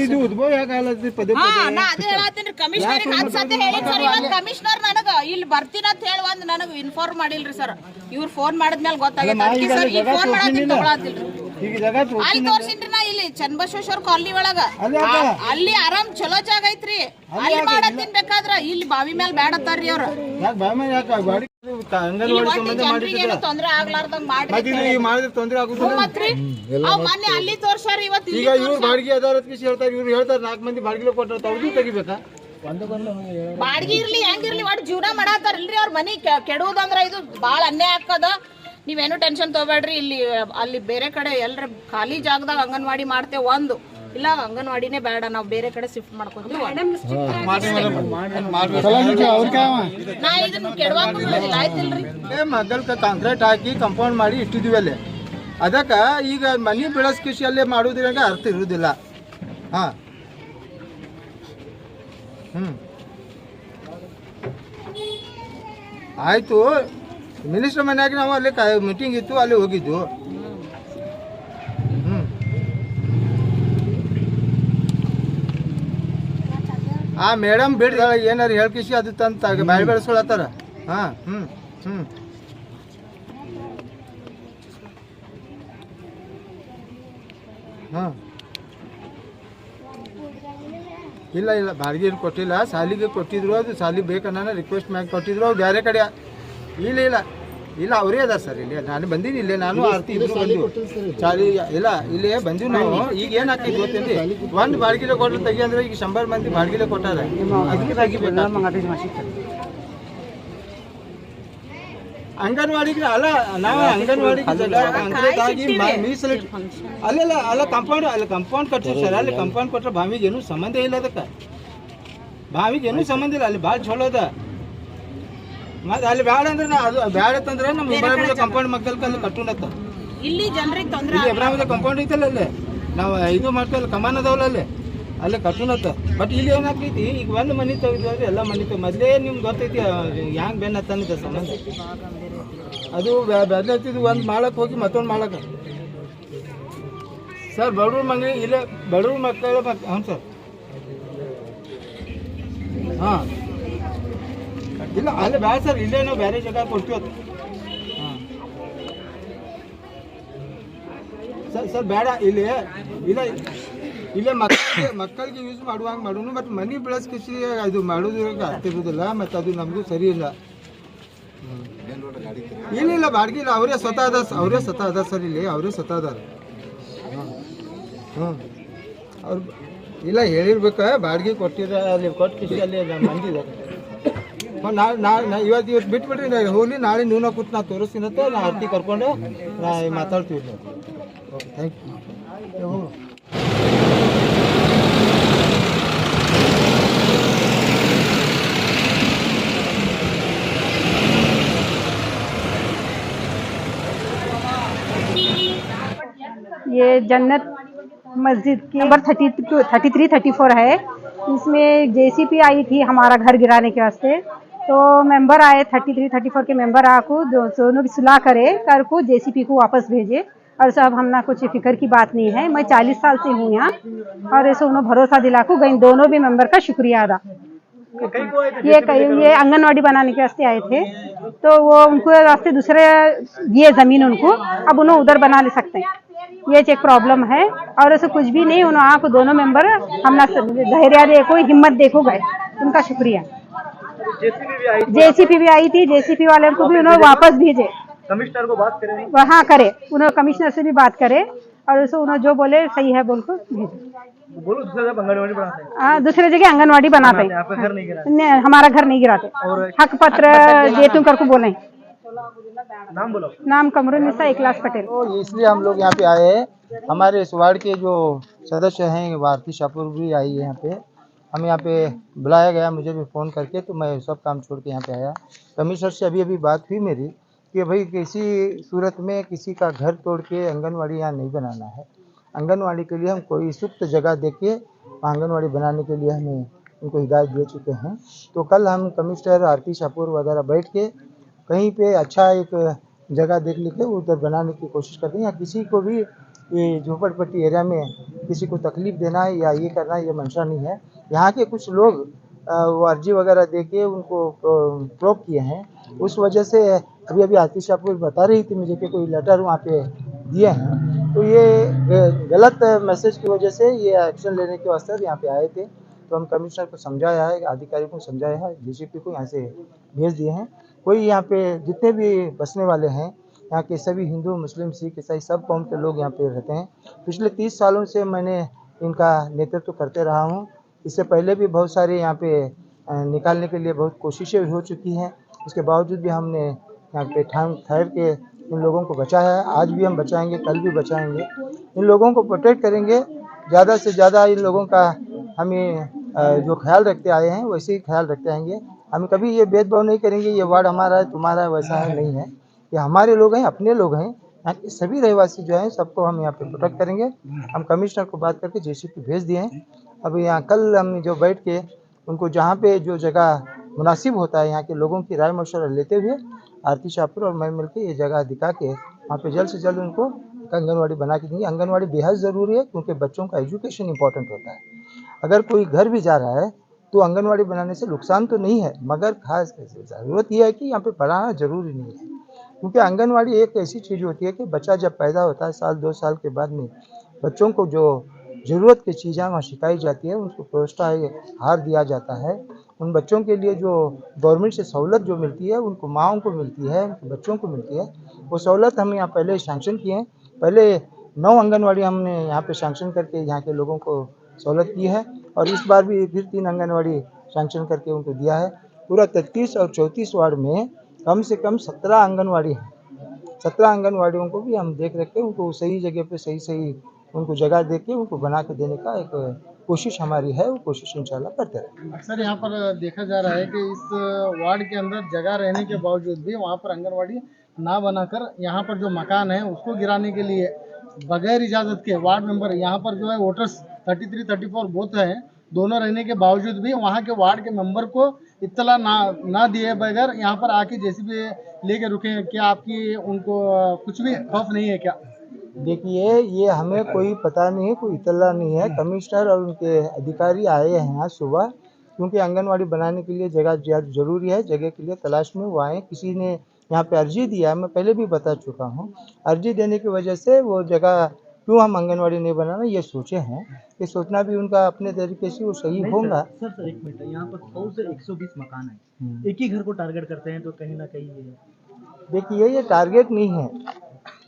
ಇದು ಉದ್ಭವ ಯಾಕಾಗಲ್ಲ ಪದೇ ಹಾ ನಾ ಅದೇ ಹೇಳತ್ತೀನಿ ಕಮಿಷನರ್ ಹತ್ತು ಸತಿ ಹೇಳಿ ಸರ್ ಇವತ್ತು ಕಮಿಷನರ್ ನನಗ ಇಲ್ಲಿ ಬರ್ತೀನಿ ಅಂತ ಹೇಳಿ ಒಂದ್ ನನಗ ಇನ್ಫಾರ್ಮ್ ಮಾಡಿಲ್ರಿ ಸರ್ ಇವ್ರು ಫೋನ್ ಮಾಡಿದ್ಮೇಲೆ ಗೊತ್ತಾಗೈತೆ ಸರ್ ಈ ಫೋನ್ ಮಾಡತ್ತೀನಿ ತಗೊಳತಿಲ್ರಿ ಈಗ ಜಾಗ ಅಲ್ಲಿ ತೋರ್ಸಿನ್ರಿ ನಾ ಇಲ್ಲಿ ಚನ್ನಬಸವೇಶ್ವರ ಕಾಲನಿ ಒಳಗ ಅಲ್ಲಿ ಆರಾಮ್ ಚಲೋ ಜಾಗ ಐತ್ರಿ ಅಲ್ಲಿ ಮಾಡತ್ತೀನಿ ಬೇಕಾದ್ರ ಇಲ್ಲಿ ಬಾವಿ ಮೇಲೆ ಬೇಡತ್ತಾರ್ರಿ ಅವ್ರು ಯಾಕೆ ಬಾವಿ ಮೇಲೆ ಯಾಕೆ ಗಾಡಿ ಅಂಗನವಾಡಿ ಸಂಬಂಧ ಮಾಡಿದ್ರೆ ತೊಂದ್ರೆ ಆಗ್ಲಾರ್ದಂಗ್ ಮಾಡ್ರಿ ಮಾಡಿದ್ರೆ ತೊಂದ್ರೆ ಆಗುದಿಲ್ಲ ಮತ್ರಿ ಅವ್ ಮೊನ್ನೆ ಅಲ್ಲಿ ತೋರ್ಸಾರ ಇವತ್ತು ಈಗ ಇವ್ರು ಬಾಡಿಗೆ ಅದಾರತ್ ಹೇಳ್ತಾರೆ ಇವ್ರು ಹೇಳ್ತಾರೆ 4 ಮಂದಿ ಬಾಡಿಗೆ ಕೊಟ್ಟರೆ ಅವ್ರದ್ದು ತೆಗಿಬೇಕಾ ಬಾಡಿಗೆ ಇರ್ಲಿ ಹೆಂಗಿರ್ಲಿ ಒಟ್ಟು ಜೀವನ ಮಾಡತ್ತಾರಲ್ರಿ ಅವ್ರ ಮನಿ ಕೆಡುವುದಂದ್ರ ಇದು ಬಾಳ ಅನ್ಯಾಯ ಆಗ್ತದ ನೀವೇನು ಟೆನ್ಷನ್ ತಗೋಬೇಡ್ರಿ ಇಲ್ಲಿ ಅಲ್ಲಿ ಬೇರೆ ಕಡೆ ಎಲ್ರ ಖಾಲಿ ಜಾಗದಾಗ ಅಂಗನವಾಡಿ ಮಾಡ್ತೇವೆ ಒಂದು ಇಲ್ಲ ಅಂಗನವಾಡಿನೇ ಬೇಡ ನಾವು ಬೇರೆ ಕಡೆ ಶಿಫ್ಟ್ ಮಾಡ್ಕೊಂತೀವಿ ನಾ ಇದನ್ನ ಕೆಡವಾಕ ಆಯ್ತಿಲ್ರಿ ಮಗಲ್ಕ ಕಾಂಕ್ರೀಟ್ ಹಾಕಿ ಕಂಪೌಂಡ್ ಮಾಡಿ ಇಟ್ಟಿದ್ವಿ ಅಲ್ಲಿ ಅದಕ್ಕೆ ಈಗ ಮನಿ ಬೆಳಸ್ ಕೃಷಿಯಲ್ಲೇ ಮಾಡೋದ್ರಾಗ ಅರ್ಥ ಇರುವುದಿಲ್ಲ ಹಾ ಆಯ್ತು ಮಿನಿಸ್ಟರ್ ಮನ್ಯಾಗ ನಾವು ಅಲ್ಲಿ ಮೀಟಿಂಗ್ ಇತ್ತು ಅಲ್ಲಿ ಹೋಗಿದ್ದು ಆ ಮೇಡಮ್ ಬಿಡ್ದಾಳ ಏನಾರು ಹೇಳ್ಕಿಸಿ ಅದು ತಂತ ಬಾಯಿ ಬೆಳೆಸ್ಕೊಳತ್ತಾರ ಹಾ ಹಾಂ ಇಲ್ಲ ಇಲ್ಲ ಬಾಡಿಗೆ ಕೊಟ್ಟಿಲ್ಲ ಸಾಲಿಗೆ ಕೊಟ್ಟಿದ್ರು ಅದು ಸಾಲಿ ಬೇಕನ್ನ ರಿಕ್ವೆಸ್ಟ್ ಮ್ಯಾಗ ಕೊಟ್ಟಿದ್ರು ಅವ್ರು ಬೇರೆ ಕಡೆ ಇಲ್ಲ ಇಲ್ಲ ಇಲ್ಲ ಅವರೇ ಅದ ಸರ್ ಇಲ್ಲಿ ನಾನು ಬಂದೀನಿ ಇಲ್ಲೇ ನಾನು ಆರ್ತಿ ಇದ್ರು ಬಂದು ಸಾಲಿ ಇಲ್ಲ ಇಲ್ಲೇ ಬಂದೀವಿ ನಾವು ಈಗ ಏನು ಹಾಕಿದ್ವಿ ಗೊತ್ತೇನ್ರಿ ಒಂದು ಬಾಡಿಗೆ ಕೊಟ್ಟರೆ ತೆಗಿ ಅಂದ್ರೆ ಈಗ 100 ಮಂದಿ ಬಾಡಿಗೆ ಕೊಟ್ಟಾರ ಅದಕ್ಕೆ ತೆಗಿಬೇಕು ಅಂಗನವಾಡಿಗೆ ಅಲ್ಲ ನಾವು ಅಂಗನವಾಡಿಗೆ ಮೀಸಲಿಟ್ಟು ಅಲ್ಲ ಕಂಪೌಂಡ್ ಕಟ್ತೀವಿ ಸರ್ ಅಲ್ಲಿ ಕಂಪೌಂಡ್ ಕೊಟ್ಟರೆ ಬಾವಿಗೆ ಏನೂ ಸಂಬಂಧ ಇಲ್ಲ ಅದಕ್ಕೆ ಬಾವಿಗೆ ಏನೂ ಸಂಬಂಧ ಇಲ್ಲ ಅಲ್ಲಿ ಭಾಳ ಚಲೋ ಅದ ಮತ್ತೆ ಅಲ್ಲಿ ಬ್ಯಾಡ ಅಂದ್ರೆ ನಾ ಅದು ಬ್ಯಾಡ ಅಂತಂದ್ರೆ ನಮ್ಮ ಇಬ್ರಾಹಿಮದ ಕಂಪೌಂಡ್ ಮಕ್ಕಳ ಅಲ್ಲಿ ಕಟ್ಟುನತ್ತ ಇಲ್ಲಿ ಜನರಿಗೆ ತೊಂದರೆ ಇಲ್ಲಿ ಇಬ್ರಾಹಿಮದ ಕಂಪೌಂಡ್ ಐತಲ್ಲ ಅಲ್ಲಿ ನಾವು ಇದು ಮಾಡ್ತೀವಲ್ಲ ಕಮಾನ್ ಅದಾವಲ್ಲ ಅಲ್ಲಿ ಕಟ್ಟುನತ್ತ ಬಟ್ ಇಲ್ಲಿ ಏನಾಗ್ತೈತಿ ಈಗ ಒಂದು ಮನೆ ತೆಗೆದ್ರೆ ಎಲ್ಲ ಮನೆ ಮೊದಲೇ ನಿಮ್ಗೆ ಗೊತ್ತೈತಿ ಹ್ಯಾಂಗೆ ಬೆನ್ನ ಹತ್ತನಿದೆ ಸಂಬಂಧ ಅದು ಬೆದಲತ್ತಿದ್ದು ಒಂದು ಮಾಡಕ್ಕೆ ಹೋಗಿ ಮತ್ತೊಂದು ಮಾಡಕ್ಕೆ ಸರ್ ಬಡವ್ರ ಮನೆ ಇಲ್ಲೇ ಬಡವ್ರ ಮಕ್ಕಳು ಹ್ಞೂ ಸರ್ ಹಾಂ ಇಲ್ಲ ಅಲ್ಲಿ ಬೇಡ ಸರ್ ಇಲ್ಲೇ ನಾವು ಬೇರೆ ಜಾಗ ಕೊಡ್ತೀವಿ ಹಾಂ ಸರ್ ಬೇಡ ಇಲ್ಲಿ ಇಲ್ಲ ಇಲ್ಲೇ ಮಕ್ಕಳಿಗೆ ಯೂಸ್ ಮಾಡುವಂಗೆ ಮಾಡೋನು ಮತ್ತು ಮನೆ ಬೆಳೆಸ್ ಕೃಷಿ ಅದು ಮಾಡೋದ್ರಾಗ ಅರ್ಥ ಇರೋದಿಲ್ಲ ಮತ್ತು ಅದು ನಮಗೂ ಸರಿ ಇಲ್ಲ ಇಲ್ಲ ಬಾಡಿಗೆ ಇಲ್ಲ ಅವರೇ ಸ್ವತಃ ಅದ ಸರ್ ಇಲ್ಲಿ ಅವರೇ ಸ್ವತಃ ಅದಾರ ಅವ್ರು ಇಲ್ಲ ಹೇಳಿರ್ಬೇಕ ಬಾಡಿಗೆ ಕೊಟ್ಟಿರ ಅಲ್ಲಿ ಕೊಟ್ಟು ಕೃಷಿ ಅಲ್ಲಿ ಮಂದಿ ಇದ್ದಾರೆ ಇವತ್ತು ಬಿಟ್ಬಿಟ್ರಿ ಹೋಗ್ಲಿ ನಾಳೆ ನೀವು ಕೂತು ನಾ ತೋರಿಸ್ತೀನಂತ ನಾ ಆರ್ತಿ ಕರ್ಕೊಂಡು ನಾ ಮಾತಾಡ್ತೀವಿ ಓಕೆ ಥ್ಯಾಂಕ್ ಯು ये जन्नत मस्जिद की नंबर 33-34 है। इसमें जेसीपी आई थी हमारा घर गिराने के वास्ते, तो मेंबर आए 33-34 के मेंबर आको दोनों की सुलह करे कर को जेसीपी को वापस भेजे। और सब हमना कुछ फिक्र की बात नहीं है। मैं 40 साल से हूँ यहाँ और ऐसे उन्होंने भरोसा दिला को गई। दोनों भी मेंबर का शुक्रिया अदा। ये आंगनवाड़ी बनाने के वास्ते आए थे, तो वो उनको वास्ते दूसरे दिए जमीन उनको, अब उन्हें उधर बना ले सकते हैं। ये एक प्रॉब्लम है और ऐसे कुछ भी नहीं। उन्होंने आपको दोनों मेंबर हमने धैर्य देखो, हिम्मत देखो गए, उनका शुक्रिया। जेसीपी भी आई थी, जेसीपी वाले को भी उन्होंने वापस भेजे। कमिश्नर को बात करें हाँ करे, उन्होंने कमिश्नर से भी बात करे और ऐसे उन्होंने जो बोले सही है बोल को भेजे। बोलो दूसरी जगह आंगनवाड़ी बनाते हैं। हाँ दूसरे जगह आंगनवाड़ी बनाते हैं। आपका घर नहीं गिराते? हमारा घर नहीं गिराते। हक पत्र दे तुम कर को बोले। नाम बोलो। नाम कमरुन्निसा इखलास पटेल। तो इसलिए हम लोग यहाँ पे आए हैं। हमारे इस वार्ड के जो सदस्य हैं भारती शाहपुर भी आई है यहाँ पे। हम यहाँ पे बुलाया गया, मुझे भी फ़ोन करके, तो मैं सब काम छोड़ के यहाँ पे आया। कमिश्नर से अभी बात हुई मेरी कि भाई किसी सूरत में किसी का घर तोड़ के आंगनवाड़ी यहाँ नहीं बनाना है। आंगनवाड़ी के लिए हम कोई सूक्त जगह देके आंगनवाड़ी बनाने के लिए हमें उनको हिदायत दे चुके हैं। तो कल हम कमिश्नर भारती शाहपुर वगैरह बैठ के कहीं पे अच्छा एक जगह देख लेके उधर बनाने की कोशिश करते हैं। या किसी को भी ये झोपड़पट्टी एरिया में किसी को तकलीफ देना है या ये करना है, ये मंशा नहीं है। यहाँ के कुछ लोग वो अर्जी वगैरह दे के उनको प्रोब किए हैं, उस वजह से अभी अभी आरती शाहपुर बता रही थी मुझे कि कोई लेटर वहाँ पे दिए हैं, तो ये गलत मैसेज की वजह से ये एक्शन लेने के वास्ते यहाँ पे आए थे। तो हम कमिश्नर को समझाया है, अधिकारी को समझाया है, डीसीपी को यहाँ से भेज दिए हैं। कोई यहाँ पे जितने भी बसने वाले हैं, यहाँ के सभी हिंदू, मुस्लिम, सिख, ईसाई सब कौम के लोग यहाँ पे रहते हैं। पिछले 30 सालों से मैंने इनका नेतृत्व करते रहा हूँ। इससे पहले भी बहुत सारे यहाँ पे निकालने के लिए बहुत कोशिशें हो चुकी हैं, उसके बावजूद भी हमने यहाँ पे ठहर के इन लोगों को बचाया है। आज भी हम बचाएंगे, कल भी बचाएंगे, इन लोगों को प्रोटेक्ट करेंगे। ज़्यादा से ज़्यादा इन लोगों का हमें जो ख्याल रखते आए हैं वैसे ही ख्याल रखते आएंगे। हम कभी ये भेदभाव नहीं करेंगे, ये वार्ड हमारा है, तुम्हारा है, वैसा है नहीं है। ये हमारे लोग हैं, अपने लोग हैं। यहाँ के सभी रहवासी जो हैं सबको हम यहाँ पे प्रोटेक्ट करेंगे। हम कमिश्नर को बात करके जेसीपी भेज दिए हैं। अब यहाँ कल हम जो बैठ के उनको जहाँ पे जो जगह मुनासिब होता है यहाँ के लोगों की राय मशवरा लेते हुए आरती शाहपुर और मैं मिलकर ये जगह दिखा के वहाँ पे जल्द से जल्द उनको आंगनवाड़ी बना के देंगे। आंगनवाड़ी बेहद ज़रूरी है क्योंकि बच्चों का एजुकेशन इंपॉर्टेंट होता है। अगर कोई घर भी जा रहा है तो आंगनवाड़ी बनाने से नुकसान तो नहीं है, मगर खास ज़रूरत यह है कि यहाँ पे पढ़ाना ज़रूरी नहीं है, क्योंकि आंगनवाड़ी एक ऐसी चीज़ होती है कि बच्चा जब पैदा होता है 1-2 साल के बाद में बच्चों को जो ज़रूरत की चीज़ें वहाँ सिखाई जाती है, उनको प्रोत्साहन दिया जाता है। उन बच्चों के लिए जो गवर्नमेंट से सहूलत जो मिलती है उनको माँओं को मिलती है, उनके बच्चों को मिलती है, वो सहूलत हम यहाँ पहले सैंक्शन किए हैं। पहले 9 आंगनवाड़ी हमने यहाँ पे सैंक्शन करके यहाँ के लोगों को सहूलत की है और इस बार भी फिर 3 आंगनवाड़ी सैंक्शन करके उनको दिया है। पूरा 33 और 34 वार्ड में कम से कम 17 आंगनवाड़ी हैं। 17 आंगनवाड़ियों को भी हम देख रखे, उनको सही जगह पे सही उनको जगह दे के उनको बना के देने का एक कोशिश हमारी है, वो कोशिश इंशाल्लाह करते रहेंगे। अक्सर यहाँ पर देखा जा रहा है कि इस वार्ड के अंदर जगह रहने के बावजूद भी वहाँ पर आंगनवाड़ी ना बनाकर यहाँ पर जो मकान है उसको गिराने के लिए बगैर इजाज़त के वार्ड मेंबर यहाँ पर जो है वोटर्स 33-34 बूथ हैं, दोनों रहने के बावजूद भी वहाँ के वार्ड के मेंबर को इत्तला ना दिए बगैर यहाँ पर आके जेसीबी लेके रुके हैं। क्या आपकी उनको कुछ भी खौफ नहीं है क्या? देखिए, ये हमें कोई पता नहीं है, कोई इतला नहीं है। कमिश्नर और उनके अधिकारी आए हैं यहाँ सुबह, क्योंकि आंगनवाड़ी बनाने के लिए जगह ज़रूरी है, जगह के लिए तलाश में वो आए। किसी ने यहाँ पे अर्जी दिया है, मैं पहले भी बता चुका हूँ। अर्जी देने की वजह से वो जगह क्यों हम आंगनवाड़ी नहीं बनाना ये सोचे हैं, ये सोचना भी उनका अपने तरीके से वो सही होगा। सर एक मिनट, यहाँ पर 100 से 120 मकान है, एक ही घर को टारगेट करते हैं, तो कहीं ना कहीं ये देखिए, ये टारगेट नहीं है,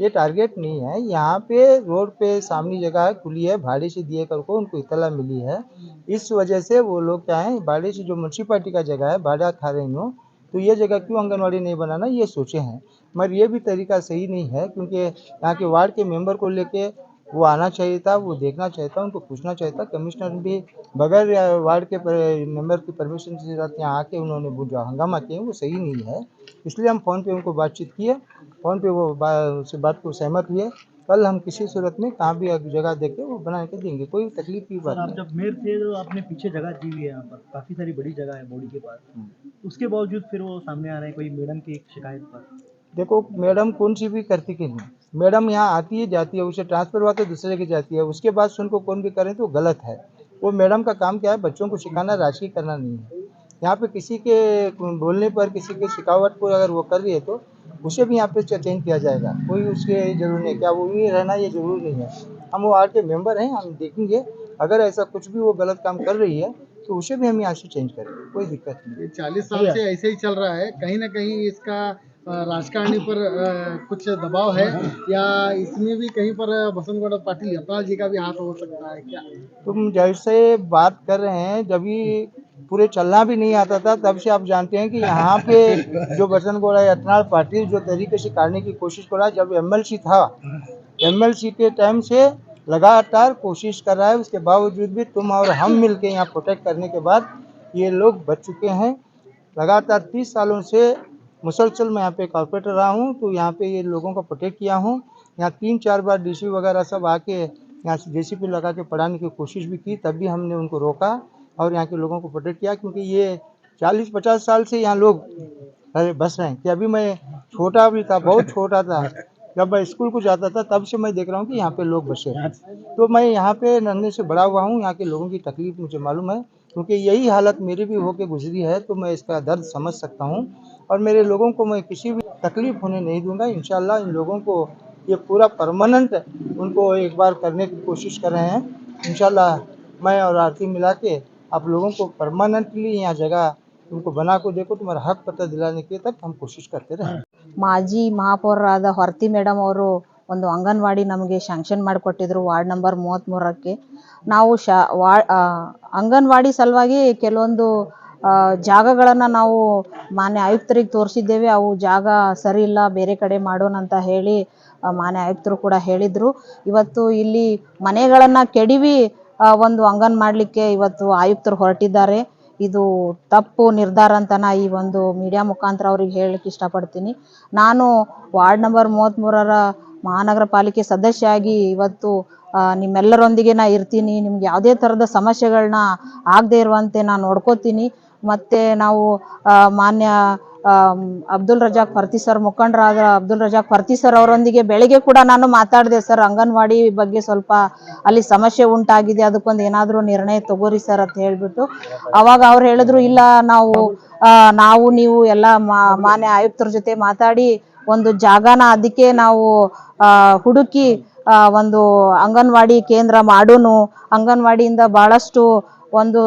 ये टारगेट नहीं है। यहाँ पे रोड पे सामने जगह खुली है, भाड़े से दिए कर को उनको इतला मिली है। इस वजह से वो लोग क्या है, भाड़े से जो म्यूनसिपालिटी का जगह है भाड़ा खा रही हो, तो ये जगह क्यों आंगनवाड़ी नहीं बनाना ये सोचे हैं। मगर ये भी तरीका सही नहीं है, क्योंकि यहाँ के वार्ड के मेंबर को लेके वो आना चाहिए था, वो देखना चाहिए था, उनको पूछना चाहिए था। कमिश्नर भी बगैर वार्ड के मेंबर की परमिशन से यहाँ आके उन्होंने वो जो हंगामा किए वो सही नहीं है। इसलिए हम फ़ोन पे उनको बातचीत किए, फ़ोन पे वो उससे बात को सहमत हुए। कल हम किसी सूरत में कहाँ भी जगह देके वो बना के देंगे, कोई तकलीफ की बात आप नहीं। जब मेयर थे तो आपने पीछे जगह दी हुई है, यहाँ पर काफी सारी बड़ी जगह है बॉडी के पास, उसके बावजूद फिर वो सामने आ रहे हैं कोई मैडम की शिकायत पर। देखो, मैडम कौन सी भी करती कि नहीं, मैडम यहाँ आती है जाती है, उसे ट्रांसफ़र हुआ तो दूसरे जगह जाती है, उसके बाद सुन को कौन भी करें तो गलत है। वो मैडम का काम क्या है, बच्चों को सिखाना, राजकीय करना नहीं है। यहाँ पे किसी के बोलने पर, किसी के शिकावत को अगर वो कर रही है तो उसे भी यहाँ पे चेंज किया जाएगा, कोई उसके जरूरी नहीं। क्या वो ही रहना ये जरूरी नहीं है। हम वो वार्ड के मेंबर हैं, हम देखेंगे अगर ऐसा कुछ भी वो गलत काम कर रही है तो उसे भी हम यहाँ से चेंज करेंगे, कोई दिक्कत नहीं। ये 40 साल से ऐसे ही चल रहा है, कहीं ना कहीं इसका राजकारणी पर कुछ दबाव है या इसमें भी कहीं पर बसंतगौड़ पाटिल यत्नाल जी का भी हाथ हो सकता है क्या? तुम जैसे बात कर रहे हैं, जब भी पूरे चलना भी नहीं आता था तब से आप जानते हैं कि यहाँ पे जो बसंतगौड़ा यत्नाल पाटिल जो तरीके से काटने की कोशिश कर रहा है, जब एमएलसी था, एमएलसी के टाइम से लगातार कोशिश कर रहा है। उसके बावजूद भी तुम और हम मिलके यहाँ प्रोटेक्ट करने के बाद ये लोग बच चुके हैं। लगातार 30 सालों से मुसलसल मैं यहाँ पे कॉर्पोरेटर रहा हूँ, तो यहाँ पे ये लोगों को प्रोटेक्ट किया हूँ। यहाँ 3-4 बार डीसी वगैरह सब आके यहाँ से जेसीपी लगा के पढ़ाने की कोशिश भी की, तब भी हमने उनको रोका और यहाँ के लोगों को प्रोटेक्ट किया, क्योंकि ये 40-50 साल से यहाँ लोग बस रहे हैं। कि अभी मैं छोटा भी था, बहुत छोटा था, जब मैं स्कूल को जाता था तब से मैं देख रहा हूँ कि यहाँ पे लोग बसे हैं। तो मैं यहाँ पे नन्हे से बड़ा हुआ हूँ, यहाँ के लोगों की तकलीफ मुझे मालूम है, क्योंकि यही हालत मेरी भी होके गुजरी है, तो मैं इसका दर्द समझ सकता हूँ। और मेरे लोगों को मैं किसी भी तकलीफ होने नहीं दूंगा। इंशाल्लाह इन लोगों को ये पूरा परमानेंट उनको एक बार करने की कोशिश कर रहे हैं। इंशाल्लाह मैं और आरती मिला के आप लोगों को परमानेंटली यहाँ जगह तुमको बना को देखो, तुम्हारा हक पता दिलाने के तक हम कोशिश करते रहे। ಮಾಜಿ ಮಹಾಪೌರರಾದ ಹೊರ್ತಿ ಮೇಡಮ್ ಅವರು ಒಂದು ಅಂಗನವಾಡಿ ನಮಗೆ ಶಾಂಕ್ಷನ್ ಮಾಡಿಕೊಟ್ಟಿದ್ರು ವಾರ್ಡ್ ನಂಬರ್ 33ಕ್ಕೆ. ನಾವು ಅಂಗನವಾಡಿ ಸಲುವಾಗಿ ಕೆಲವೊಂದು ಜಾಗಗಳನ್ನು ನಾವು ಮಾನ್ಯ ಆಯುಕ್ತರಿಗೆ ತೋರಿಸಿದ್ದೇವೆ. ಅವು ಜಾಗ ಸರಿ ಇಲ್ಲ, ಬೇರೆ ಕಡೆ ಮಾಡೋಣ ಅಂತ ಹೇಳಿ ಮಾನ್ಯ ಆಯುಕ್ತರು ಕೂಡ ಹೇಳಿದರು. ಇವತ್ತು ಇಲ್ಲಿ ಮನೆಗಳನ್ನು ಕೆಡವಿ ಒಂದು ಅಂಗನ್ ಮಾಡಲಿಕ್ಕೆ ಇವತ್ತು ಆಯುಕ್ತರು ಹೊರಟಿದ್ದಾರೆ. ಇದು ತಪ್ಪು ನಿರ್ಧಾರ ಅಂತ ನಾ ಈ ಒಂದು ಮೀಡಿಯಾ ಮುಖಾಂತರ ಅವ್ರಿಗೆ ಹೇಳಲಿಕ್ಕೆ ಇಷ್ಟಪಡ್ತೀನಿ. ನಾನು ವಾರ್ಡ್ ನಂಬರ್ 33ರ ಮಹಾನಗರ ಪಾಲಿಕೆ ಸದಸ್ಯ ಆಗಿ ಇವತ್ತು ನಿಮ್ಮೆಲ್ಲರೊಂದಿಗೆ ನಾ ಇರ್ತೀನಿ. ನಿಮ್ಗೆ ಯಾವುದೇ ಥರದ ಸಮಸ್ಯೆಗಳನ್ನ ಆಗದೆ ಇರುವಂತೆ ನಾನು ನೋಡ್ಕೋತೀನಿ. ಮತ್ತು ನಾವು ಮಾನ್ಯ ಅಬ್ದುಲ್ ರಜಾಕ್ ಫರ್ತಿ ಸರ್, ಮುಖಂಡರಾದ ಅಬ್ದುಲ್ ರಜಾಕ್ ಫರ್ತಿ ಸರ್ ಅವರೊಂದಿಗೆ ಬೆಳಗ್ಗೆ ಕೂಡ ನಾನು ಮಾತಾಡಿದೆ. ಸರ್, ಅಂಗನವಾಡಿ ಬಗ್ಗೆ ಸ್ವಲ್ಪ ಅಲ್ಲಿ ಸಮಸ್ಯೆ ಉಂಟಾಗಿದೆ, ಅದಕ್ಕೊಂದು ಏನಾದರೂ ನಿರ್ಣಯ ತಗೋರಿ ಸರ್ ಅಂತ ಹೇಳಿಬಿಟ್ಟು. ಅವಾಗ ಅವ್ರು ಹೇಳಿದ್ರು, ಇಲ್ಲ ನಾವು ನೀವು ಎಲ್ಲ ಮಾನ್ಯ ಆಯುಕ್ತರ ಜೊತೆ ಮಾತಾಡಿ ಒಂದು ಜಾಗನ ಅದಕ್ಕೆ ನಾವು ಹುಡುಕಿ ಒಂದು ಅಂಗನವಾಡಿ ಕೇಂದ್ರ ಮಾಡೋನು. ಅಂಗನವಾಡಿಯಿಂದ ಭಾಳಷ್ಟು ಒಂದು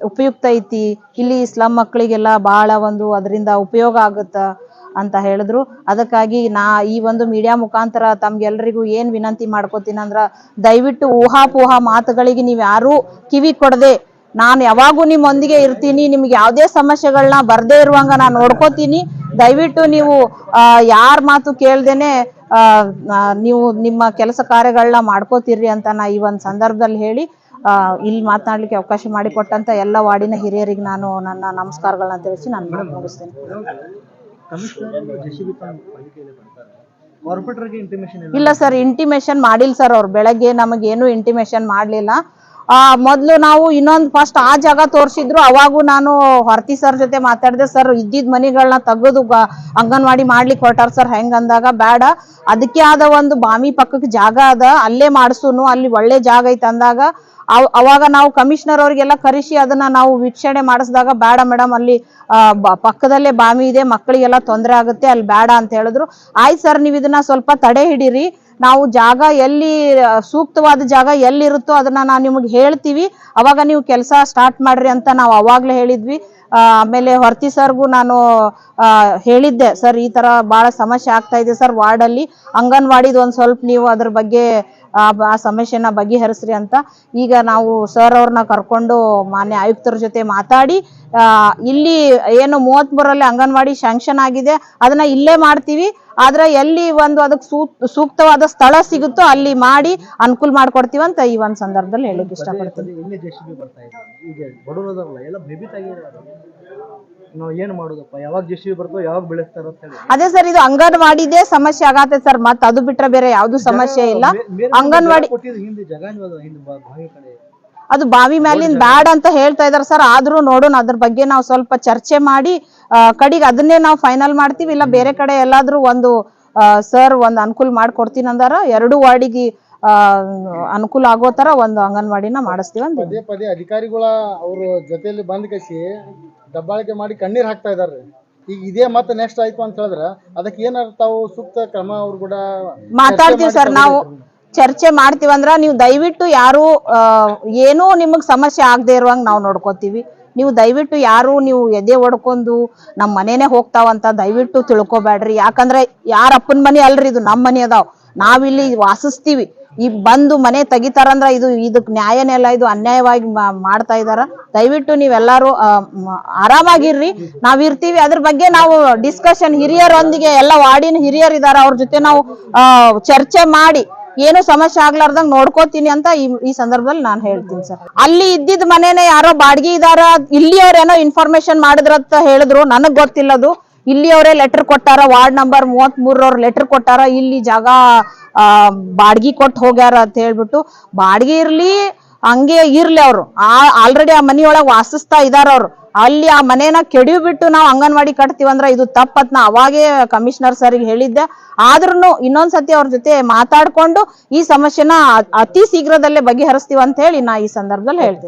ಉಪಯುಕ್ತ ಐತಿ, ಇಲ್ಲಿ ಸ್ಲಮ್ ಮಕ್ಕಳಿಗೆಲ್ಲ ಭಾಳ ಒಂದು ಅದರಿಂದ ಉಪಯೋಗ ಆಗುತ್ತೆ ಅಂತ ಹೇಳಿದ್ರು. ಅದಕ್ಕಾಗಿ ಈ ಒಂದು ಮೀಡಿಯಾ ಮುಖಾಂತರ ತಮ್ಗೆಲ್ರಿಗೂ ಏನು ವಿನಂತಿ ಮಾಡ್ಕೋತೀನಿ ಅಂದ್ರೆ, ದಯವಿಟ್ಟು ಊಹಾಪೋಹ ಮಾತುಗಳಿಗೆ ನೀವು ಯಾರೂ ಕಿವಿ ಕೊಡದೆ, ನಾನು ಯಾವಾಗೂ ನಿಮ್ಮೊಂದಿಗೆ ಇರ್ತೀನಿ. ನಿಮ್ಗೆ ಯಾವುದೇ ಸಮಸ್ಯೆಗಳನ್ನ ಬರದೇ ಇರುವಂಗ ನಾನು ನೋಡ್ಕೋತೀನಿ. ದಯವಿಟ್ಟು ನೀವು ಯಾರ ಮಾತು ಕೇಳ್ದೇನೆ ನೀವು ನಿಮ್ಮ ಕೆಲಸ ಕಾರ್ಯಗಳನ್ನ ಮಾಡ್ಕೋತೀರಿ ಅಂತ ನಾ ಈ ಒಂದು ಸಂದರ್ಭದಲ್ಲಿ ಹೇಳಿ ಇಲ್ಲಿ ಮಾತನಾಡಲಿಕ್ಕೆ ಅವಕಾಶ ಮಾಡಿಕೊಟ್ಟಂತ ಎಲ್ಲ ವಾರ್ಡಿನ ಹಿರಿಯರಿಗೆ ನಾನು ನನ್ನ ನಮಸ್ಕಾರಗಳನ್ನ ತಿಳಿಸಿ ನಾನು ಮುಗಿಸ್ತೇನೆ. ಇಲ್ಲ ಸರ್, ಇಂಟಿಮೇಷನ್ ಮಾಡಿಲ್ಲ ಸರ್. ಅವ್ರು ಬೆಳಗ್ಗೆ ನಮಗೇನು ಇಂಟಿಮೇಷನ್ ಮಾಡಲಿಲ್ಲ. ಮೊದಲು ನಾವು ಇನ್ನೊಂದು ಫಸ್ಟ್ ಆ ಜಾಗ ತೋರಿಸಿದ್ರು. ಅವಾಗೂ ನಾನು ಹೊರ್ತಿ ಸರ್ ಜೊತೆ ಮಾತಾಡಿದೆ. ಸರ್, ಇದ್ದಿದ್ದ ಮನೆಗಳನ್ನ ತೆಗೆದು ಅಂಗನವಾಡಿ ಮಾಡ್ಲಿಕ್ಕೆ ಹೊರಟಾರ ಸರ್. ಹೆಂಗಂದಾಗ ಬೇಡ, ಅದಕ್ಕೆ ಆದ ಒಂದು ಬಾಮಿ ಪಕ್ಕಕ್ಕೆ ಜಾಗ ಅದ, ಅಲ್ಲೇ ಮಾಡಿಸೂನು, ಅಲ್ಲಿ ಒಳ್ಳೆ ಜಾಗ ಐತೆ ಅಂದಾಗ ಅವಾಗ ನಾವು ಕಮಿಷನರ್ ಅವ್ರಿಗೆಲ್ಲ ಕರೆಸಿ ಅದನ್ನ ನಾವು ವೀಕ್ಷಣೆ ಮಾಡಿಸಿದಾಗ, ಬೇಡ ಮೇಡಮ್, ಅಲ್ಲಿ ಪಕ್ಕದಲ್ಲೇ ಬಾಮಿ ಇದೆ, ಮಕ್ಕಳಿಗೆಲ್ಲ ತೊಂದರೆ ಆಗುತ್ತೆ, ಅಲ್ಲಿ ಬೇಡ ಅಂತ ಹೇಳಿದ್ರು. ಆಯ್ತು ಸರ್, ನೀವು ಇದನ್ನ ಸ್ವಲ್ಪ ತಡೆ ಹಿಡೀರಿ, ನಾವು ಜಾಗ ಎಲ್ಲಿ ಸೂಕ್ತವಾದ ಜಾಗ ಎಲ್ಲಿರುತ್ತೋ ಅದನ್ನ ನಾವು ನಿಮಗೆ ಹೇಳ್ತೀವಿ, ಅವಾಗ ನೀವು ಕೆಲಸ ಸ್ಟಾರ್ಟ್ ಮಾಡ್ರಿ ಅಂತ ನಾವು ಅವಾಗ್ಲೇ ಹೇಳಿದ್ವಿ. ಆಮೇಲೆ ಹೊರ್ತಿ ಸರ್ಗೂ ನಾನು ಹೇಳಿದ್ದೆ, ಸರ್ ಈ ತರ ಬಹಳ ಸಮಸ್ಯೆ ಆಗ್ತಾ ಇದೆ ಸರ್ ವಾರ್ಡಲ್ಲಿ, ಅಂಗನವಾಡಿದು ಒಂದು ಸ್ವಲ್ಪ ನೀವು ಅದ್ರ ಬಗ್ಗೆ ಆ ಸಮಸ್ಯೆನ ಬಗೆಹರಿಸ್ರಿ ಅಂತ. ಈಗ ನಾವು ಸರ್ ಅವ್ರನ್ನ ಕರ್ಕೊಂಡು ಮಾನ್ಯ ಆಯುಕ್ತರ ಜೊತೆ ಮಾತಾಡಿ ಇಲ್ಲಿ ಏನು 33ರಲ್ಲಿ ಅಂಗನವಾಡಿ ಶಾಂಕ್ಷನ್ ಆಗಿದೆ ಅದನ್ನ ಇಲ್ಲೇ ಮಾಡ್ತೀವಿ. ಆದ್ರೆ ಎಲ್ಲಿ ಒಂದು ಅದಕ್ಕೆ ಸೂಕ್ತವಾದ ಸ್ಥಳ ಸಿಗುತ್ತೋ ಅಲ್ಲಿ ಮಾಡಿ ಅನುಕೂಲ ಮಾಡ್ಕೊಡ್ತೀವಿ ಅಂತ ಈ ಒಂದು ಸಂದರ್ಭದಲ್ಲಿ ಹೇಳಿಕ್ಕೆ ಇಷ್ಟಪಡ್ತೀನಿ. ಏನ್ ಮಾಡೋದಪ್ಪ, ಯಾವಾಗ ಜೆಸಿಬಿ ಬರ್ತೋ ಯಾವಾಗ ಬೆಳೆಸ್ತಾರ ಅಂತ ಹೇಳಿ. ಅದೇ ಸರ್, ಇದು ಅಂಗನವಾಡಿದೇ ಸಮಸ್ಯೆ ಆಗತ್ತೆ ಸರ್, ಮತ್ ಅದು ಬಿಟ್ರೆ ಬೇರೆ ಯಾವ್ದು ಸಮಸ್ಯೆ ಇಲ್ಲ. ಅಂಗನವಾಡಿ ಅದು ಬಾವಿ ಮ್ಯಾಲಿಂದ ಬ್ಯಾಡ್ ಅಂತ ಹೇಳ್ತಾ ಇದಾರೆ ಸರ್. ಆದ್ರೂ ನೋಡೋಣ, ಅದ್ರ ಬಗ್ಗೆ ನಾವು ಸ್ವಲ್ಪ ಚರ್ಚೆ ಮಾಡಿ ಕಡೆಗೆ ಅದನ್ನೇ ನಾವು ಫೈನಲ್ ಮಾಡ್ತೀವಿ. ಇಲ್ಲ ಬೇರೆ ಕಡೆ ಎಲ್ಲಾದ್ರೂ ಒಂದು ಸರ್ ಒಂದು ಅನುಕೂಲ ಮಾಡ್ಕೊಡ್ತೀನಿ ಅಂದಾರ, 2 ವಾರ್ಡಿಗೆ ಅನುಕೂಲ ಆಗೋ ತರ ಒಂದು ಅಂಗನವಾಡಿನ ಮಾಡಿಸ್ತೀವಿ ಅಂತ. ಪದೇ ಪದೇ ಅಧಿಕಾರಿಗಳ ಅವ್ರ ಜೊತೆಯಲ್ಲಿ ಬಂದ್ ಕಸಿ ದಬ್ಬಾಳಿಕೆ ಮಾಡಿ ಕಣ್ಣೀರ್ ಹಾಕ್ತಾ ಇದಾರೆ. ಈಗ ಇದೇ ಮತ್ತೆ ನೆಕ್ಸ್ಟ್ ಆಯ್ತು ಅಂತ ಹೇಳಿದ್ರೆ ಅದಕ್ಕೆ ಏನಾದ್ರು ತಾವು ಸೂಕ್ತ ಕ್ರಮ ಅವ್ರು ಕೂಡ ಮಾತಾಡ್ತೀವಿ ಸರ್. ನಾವು ಚರ್ಚೆ ಮಾಡ್ತೀವಂದ್ರ ನೀವು ದಯವಿಟ್ಟು ಯಾರು ಏನೂ ನಿಮಗ್ ಸಮಸ್ಯೆ ಆಗದೆ ಇರುವಂಗ ನಾವು ನೋಡ್ಕೋತೀವಿ. ನೀವು ದಯವಿಟ್ಟು ಯಾರು ನೀವು ಎದೆ ಹೊಡ್ಕೊಂಡು ನಮ್ಮ ಮನೆನೇ ಹೋಗ್ತಾವಂತ ದಯವಿಟ್ಟು ತಿಳ್ಕೊಬೇಡ್ರಿ. ಯಾಕಂದ್ರೆ ಯಾರ ಅಪ್ಪನ ಮನೆ ಅಲ್ರಿ, ಇದು ನಮ್ಮ ಮನೆ ಅದಾವ್, ನಾವಿಲ್ಲಿ ವಾಸಿಸ್ತೀವಿ. ಈ ಬಂದು ಮನೆ ತೆಗಿತಾರಂದ್ರ ಇದಕ್ ನ್ಯಾಯನೇ ಅಲ್ಲ, ಇದು ಅನ್ಯಾಯವಾಗಿ ಮಾಡ್ತಾ ಇದಾರ. ದಯವಿಟ್ಟು ನೀವೆಲ್ಲಾರು ಆರಾಮಾಗಿರ್ರಿ, ನಾವ್ ಇರ್ತೀವಿ. ಅದ್ರ ಬಗ್ಗೆ ನಾವು ಡಿಸ್ಕಷನ್ ಹಿರಿಯರೊಂದಿಗೆ ಎಲ್ಲ ವಾರ್ಡಿನ ಹಿರಿಯರ್ ಇದಾರ, ಅವ್ರ ಜೊತೆ ನಾವು ಚರ್ಚೆ ಮಾಡಿ ಏನು ಸಮಸ್ಯೆ ಆಗ್ಲಾರ್ದಂಗ್ ನೋಡ್ಕೋತೀನಿ ಅಂತ ಈ ಸಂದರ್ಭದಲ್ಲಿ ನಾನು ಹೇಳ್ತೀನಿ ಸರ್. ಅಲ್ಲಿ ಇದ್ದಿದ್ ಮನೇನೆ ಯಾರೋ ಬಾಡ್ಗಿ ಇದಾರ, ಇಲ್ಲಿಯವ್ರೇನೋ ಇನ್ಫಾರ್ಮೇಶನ್ ಮಾಡಿದ್ರಂತ ಹೇಳಿದ್ರು, ನನಗ್ ಗೊತ್ತಿಲ್ಲದು. ಇಲ್ಲಿಯವರೇ ಲೆಟರ್ ಕೊಟ್ಟಾರ, ವಾರ್ಡ್ ನಂಬರ್ 33 ಲೆಟರ್ ಕೊಟ್ಟಾರ, ಇಲ್ಲಿ ಜಾಗ ಬಾಡ್ಗಿ ಕೊಟ್ಟು ಹೋಗ್ಯಾರ ಅಂತ ಹೇಳ್ಬಿಟ್ಟು. ಬಾಡ್ಗಿ ಇರ್ಲಿ ಹಂಗೆ ಇರ್ಲಿ ಅವ್ರು ಆಲ್ರೆಡಿ ಆ ಮನಿಯೊಳಗ್ ವಾಸಿಸ್ತಾ ಇದಾರ ಅವ್ರು. ಅಲ್ಲಿ ಆ ಮನೇನ ಕೆಡಿಬಿಟ್ಟು ನಾವು ಅಂಗನವಾಡಿ ಕಟ್ತೀವಂದ್ರ ಇದು ತಪ್ಪತ್ ನಾ ಅವಾಗೇ ಕಮಿಷನರ್ ಸರ್ಗೆ ಹೇಳಿದ್ದೆ. ಆದ್ರೂ ಇನ್ನೊಂದ್ಸತಿ ಅವ್ರ ಜೊತೆ ಮಾತಾಡ್ಕೊಂಡು ಈ ಸಮಸ್ಯೆನ ಅತಿ ಶೀಘ್ರದಲ್ಲೇ ಬಗೆಹರಿಸ್ತೀವಿ ಅಂತ ಹೇಳಿ ನಾ ಈ ಸಂದರ್ಭದಲ್ಲಿ ಹೇಳ್ತೀನಿ.